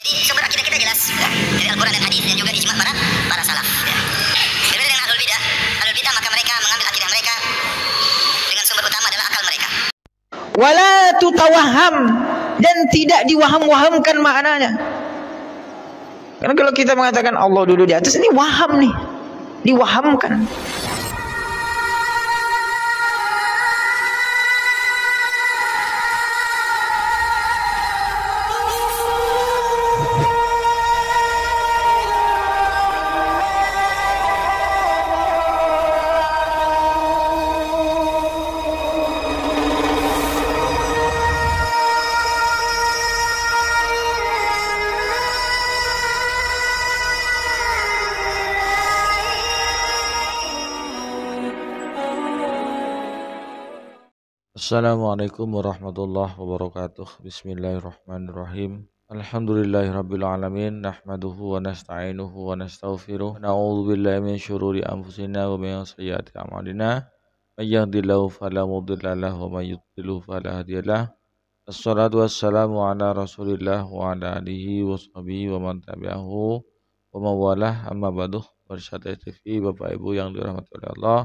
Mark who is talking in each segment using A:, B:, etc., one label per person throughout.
A: Di sumber akidah kita jelas ya, dari Al-Quran dan hadis dan juga ijma para salaf ya. Berbeda dengan ahlul bidah maka mereka mengambil akidah mereka dengan sumber utama adalah akal mereka.
B: Wala tutawaham, dan tidak diwaham-wahamkan maknanya. Karena kalau kita mengatakan Allah duduk di atas, ini waham nih, diwahamkan.
C: Assalamualaikum warahmatullahi wabarakatuh. Bismillahirrahmanirrahim. Alhamdulillahirabbil alamin, nahmaduhu wa nasta'inuhu wa nastaghfiruh. Na'udzu billahi min syururi anfusina wa min sayyiati a'malina. May yahdihillahu fala mudilla lahu wa may yudlil fala hadiyalah. Wassalatu wassalamu ala Rasulillah wa ala alihi washabihi wa man tabi'ahu wa mawalah, amma ba'du. Warahmatullahi TV, Bapak Ibu yang dirahmati oleh Allah.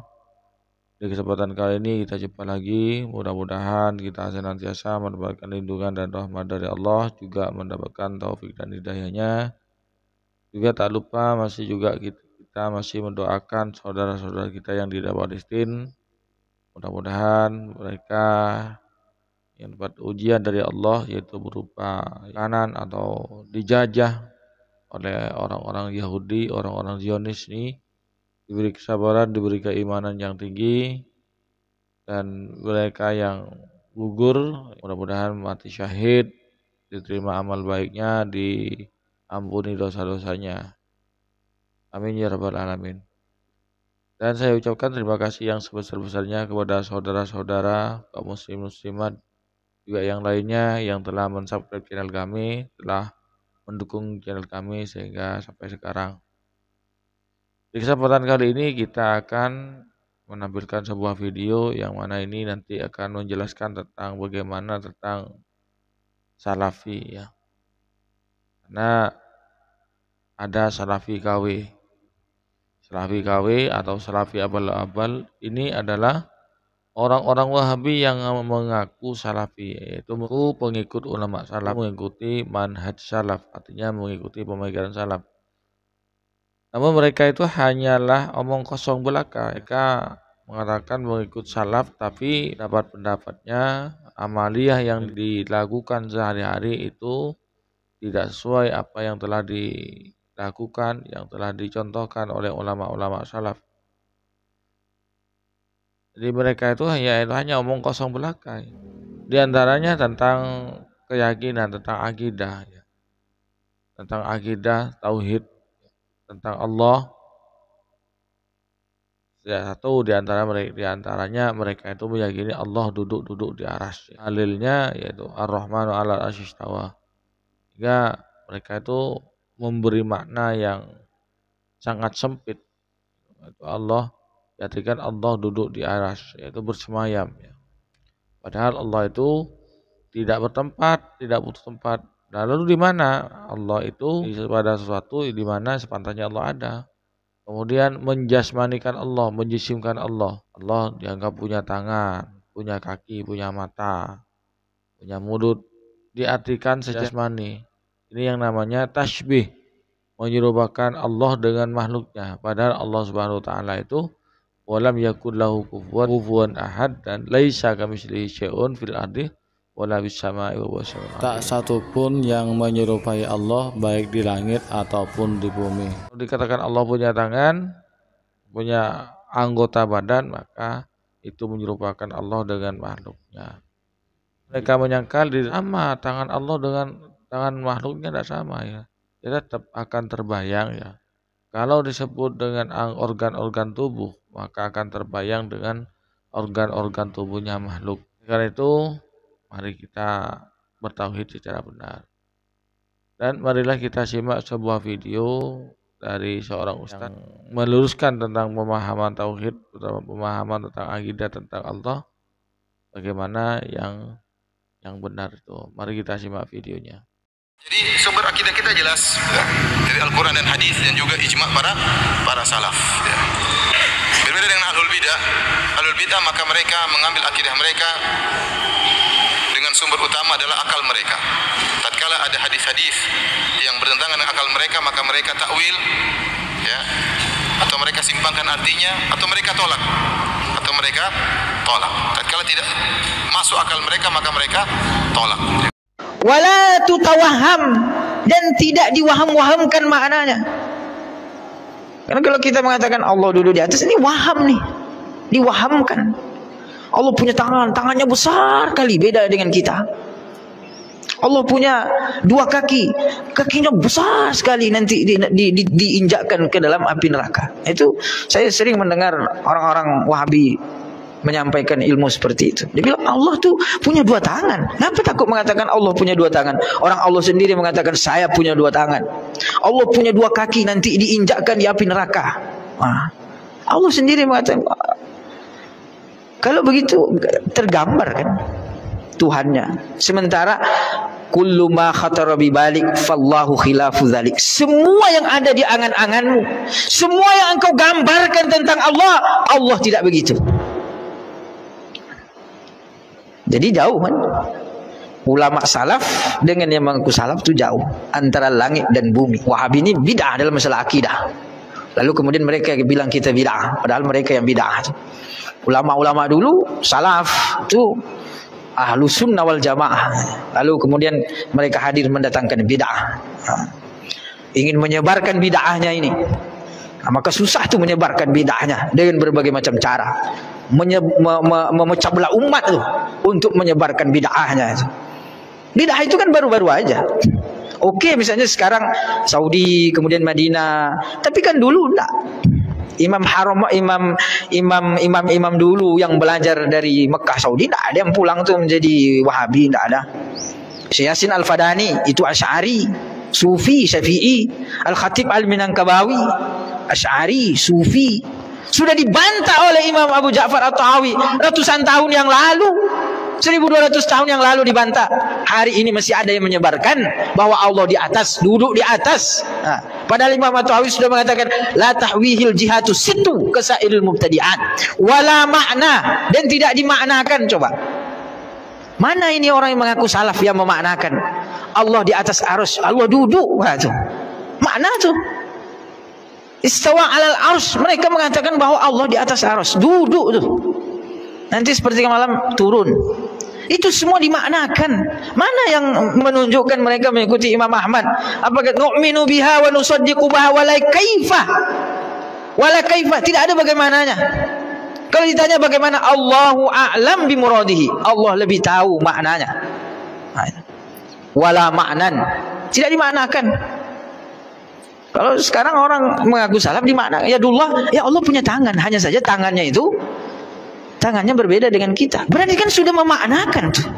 C: Di kesempatan kali ini kita jumpa lagi, mudah-mudahan kita senantiasa mendapatkan lindungan dan rahmat dari Allah, juga mendapatkan taufik dan hidayahnya. Juga tak lupa kita masih mendoakan saudara-saudara kita yang di Palestina. Mudah-mudahan mereka yang dapat ujian dari Allah, yaitu berupa kanan atau dijajah oleh orang-orang Yahudi, orang-orang Zionis ini, diberi kesabaran, diberi keimanan yang tinggi, dan mereka yang gugur mudah-mudahan mati syahid, diterima amal baiknya, diampuni dosa-dosanya. Amin ya rabbal alamin. Dan saya ucapkan terima kasih yang sebesar-besarnya kepada saudara-saudara kaum muslim muslimat juga yang lainnya yang telah mensubscribe channel kami, telah mendukung channel kami sehingga sampai sekarang. Di kesempatan kali ini kita akan menampilkan sebuah video yang mana ini nanti akan menjelaskan tentang bagaimana tentang salafi ya. Karena ada salafi KW. Salafi KW atau salafi abal-abal ini adalah orang-orang Wahabi yang mengaku salafi, yaitu pengikut ulama salaf, mengikuti manhaj salaf, artinya mengikuti pemikiran salaf. Namun mereka itu hanyalah omong kosong belaka. Mereka mengatakan mengikut salaf, tapi pendapatnya amaliyah yang dilakukan sehari-hari itu tidak sesuai apa yang telah dilakukan, yang telah dicontohkan oleh ulama-ulama salaf. Jadi mereka itu hanya omong kosong belaka. Di antaranya tentang keyakinan, tentang akidah, tentang akidah, tauhid, tentang Allah. Ya, satu di antaranya mereka itu meyakini Allah duduk di arsy. Dalilnya yaitu Ar-Rahmanu 'alal arsy istawa. Sehingga mereka itu memberi makna yang sangat sempit. Yaitu Allah, jadikan Allah duduk di arsy, yaitu bersemayam ya. Padahal Allah itu tidak bertempat, tidak butuh tempat. Nah, lalu di mana Allah itu pada sesuatu di mana sepantasnya Allah ada. Kemudian menjasmanikan Allah, menjisimkan Allah. Allah dianggap punya tangan, punya kaki, punya mata, punya mulut. Diartikan sejasmani. Ini yang namanya tasbih, menyerupakan Allah dengan makhluknya. Padahal Allah Subhanahu wa taala itu walam yakul lahu kufuwan ahad, dan laisa kamitslihi syai'un fil ardi wala bis sama'i wa huwas samiul alim. Tak satu pun yang menyerupai Allah baik di langit ataupun di bumi. Kalau dikatakan Allah punya tangan, punya anggota badan, maka itu menyerupakan Allah dengan makhluknya. Mereka menyangkal sama tangan Allah dengan tangan makhluknya tidak sama ya. Dia tetap akan terbayang ya. Kalau disebut dengan organ-organ tubuh, maka akan terbayang dengan organ-organ tubuhnya makhluk. Karena itu mari kita bertauhid secara benar. Dan marilah kita simak sebuah video dari seorang ustaz yang meluruskan tentang pemahaman tauhid, pemahaman tentang akidah tentang Allah, bagaimana yang benar itu. Mari kita simak videonya.
D: Jadi sumber akidah kita jelas ya, dari Al-Quran dan hadis dan juga ijma' para salaf. Ya. Berbeda dengan ahlul bidah. Ahlul bidah maka mereka mengambil akidah mereka dengan sumber utama adalah akal mereka. Tatkala ada hadis-hadis yang bertentangan dengan akal mereka, maka mereka takwil, ya, atau mereka simpangkan artinya, atau mereka tolak, Tatkala tidak masuk akal mereka, maka mereka tolak.
B: Wala tutawaham, dan tidak diwaham-wahamkan maknanya. Karena kalau kita mengatakan Allah duduk di atas, ini waham nih, diwahamkan. Allah punya tangan, tangannya besar kali, beda dengan kita. Allah punya dua kaki, kakinya besar sekali, nanti diinjakkan ke dalam api neraka. Itu saya sering mendengar orang-orang Wahabi menyampaikan ilmu seperti itu. Dia bilang Allah tuh punya dua tangan. Kenapa takut mengatakan Allah punya dua tangan? Orang Allah sendiri mengatakan saya punya dua tangan. Allah punya dua kaki, nanti diinjakkan di api neraka. Nah, Allah sendiri mengatakan. Kalau begitu tergambar kan Tuhannya. Sementara kullu ma khatara bi balik fallahu khilafu dzalik. Semua yang ada di angan-anganmu, semua yang engkau gambarkan tentang Allah, Allah tidak begitu. Jadi jauh kan? Ulama salaf dengan yang mengaku salaf itu jauh antara langit dan bumi. Wahabi ini bid'ah dalam masalah akidah. Lalu kemudian mereka bilang kita bid'ah, padahal mereka yang bid'ah. Ulama-ulama dulu salaf itu ahlu sunnah wal jamaah. Lalu kemudian mereka hadir mendatangkan bid'ah. Ingin menyebarkan bid'ahnya ini. Nah, maka susah tuh menyebarkan bid'ahnya dengan berbagai macam cara. Memecah belah umat tuh untuk menyebarkan bid'ahnya. Bid'ah itu kan baru-baru aja. Oke, misalnya sekarang Saudi, kemudian Madinah, tapi kan dulu enggak. Imam dulu yang belajar dari Mekah Saudi enggak ada yang pulang tuh menjadi Wahabi, enggak ada. Syekh Yasin Al-Fadani itu Asy'ari, Sufi, Syafi'i. Al-Khatib Al-Minangkabawi, Asy'ari, Sufi. Sudah dibantah oleh Imam Abu Ja'far At-Tahawi ratusan tahun yang lalu. 1200 tahun yang lalu dibantah. Hari ini masih ada yang menyebarkan bahwa Allah di atas, duduk di atas. Nah, padahal Imam At-Tahawi sudah mengatakan la tahwihil jihatu situ kasairil mubtadi'at wala makna, dan tidak dimaknakan. Coba. Mana ini orang yang mengaku salaf yang memaknakan Allah di atas arsy, Allah duduk. Wah, tuh. Makna tuh. Istawa alal arsy, mereka mengatakan bahwa Allah di atas arsy, duduk tuh. Nanti seperti malam turun. Itu semua dimaknakan. Mana yang menunjukkan mereka mengikuti Imam Ahmad? Apakah nu'minu biha wa nusaddiqu biha wala kaifa? Wala kaifa, tidak ada bagaimananya. Kalau ditanya bagaimana, Allahu a'lam bi muradihi, Allah lebih tahu maknanya. Wala ma'nan, tidak dimaknakan. Kalau sekarang orang mengaku salaf dimaknakan, ya Allah, ya Allah punya tangan, hanya saja tangannya itu tangannya berbeda dengan kita. Berarti kan sudah memaknakan tuh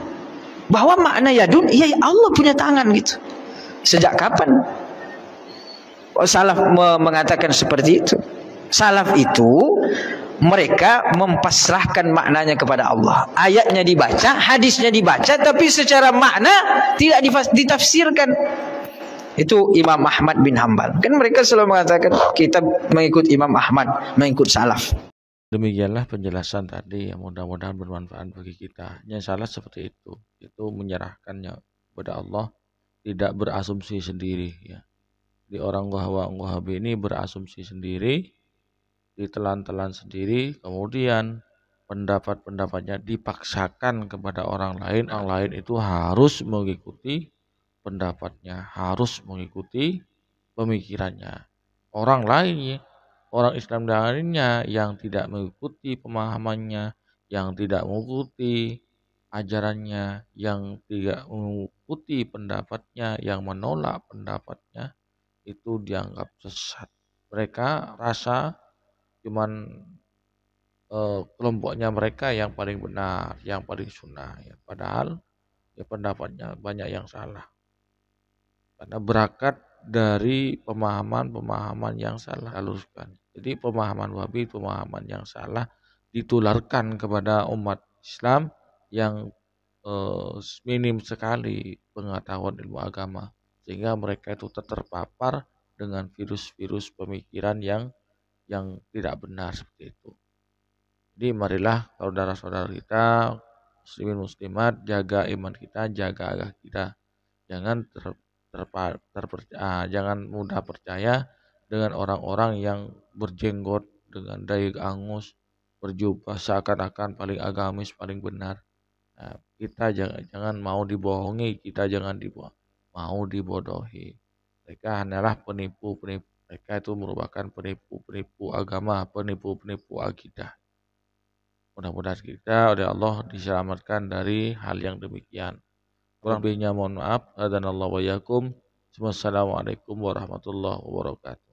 B: bahwa makna yadun, iya Allah punya tangan gitu. Sejak kapan salaf mengatakan seperti itu? Salaf itu mereka mempasrahkan maknanya kepada Allah. Ayatnya dibaca, hadisnya dibaca, tapi secara makna tidak ditafsirkan. Itu Imam Ahmad bin Hanbal. Kan mereka selalu mengatakan kita mengikut Imam Ahmad, mengikut salaf.
C: Demikianlah penjelasan tadi yang mudah-mudahan bermanfaat bagi kita. Yang salah seperti itu menyerahkannya kepada Allah, tidak berasumsi sendiri. Ya. Di orang Wahabi ini berasumsi sendiri, ditelan-telan sendiri, kemudian pendapat-pendapatnya dipaksakan kepada orang lain itu harus mengikuti pendapatnya, harus mengikuti pemikirannya. Orang lain, orang Islam lainnya yang tidak mengikuti pemahamannya, yang tidak mengikuti ajarannya, yang tidak mengikuti pendapatnya, yang menolak pendapatnya, itu dianggap sesat. Mereka rasa cuman kelompoknya mereka yang paling benar, yang paling sunnah. Ya. Padahal ya pendapatnya banyak yang salah. Karena berakat dari pemahaman-pemahaman yang salah haluskan. Jadi pemahaman Wahabi, pemahaman yang salah ditularkan kepada umat Islam yang minim sekali pengetahuan ilmu agama. sehingga mereka itu terpapar dengan virus-virus pemikiran yang tidak benar seperti itu. Jadi marilah saudara-saudara kita, muslimin muslimat, jaga iman kita, jaga agama kita. Jangan jangan mudah percaya dengan orang-orang yang berjenggot dengan dai angus, berjubah seakan-akan paling agamis, paling benar. Nah, kita jangan mau dibohongi, kita jangan mau dibodohi. Mereka hanyalah penipu-penipu. Mereka itu merupakan penipu-penipu agama, penipu-penipu akidah. Mudah-mudahan kita oleh Allah diselamatkan dari hal yang demikian. Kurang lebihnya mohon maaf. Adanallahu wa yakum. Wassalamualaikum warahmatullahi wabarakatuh.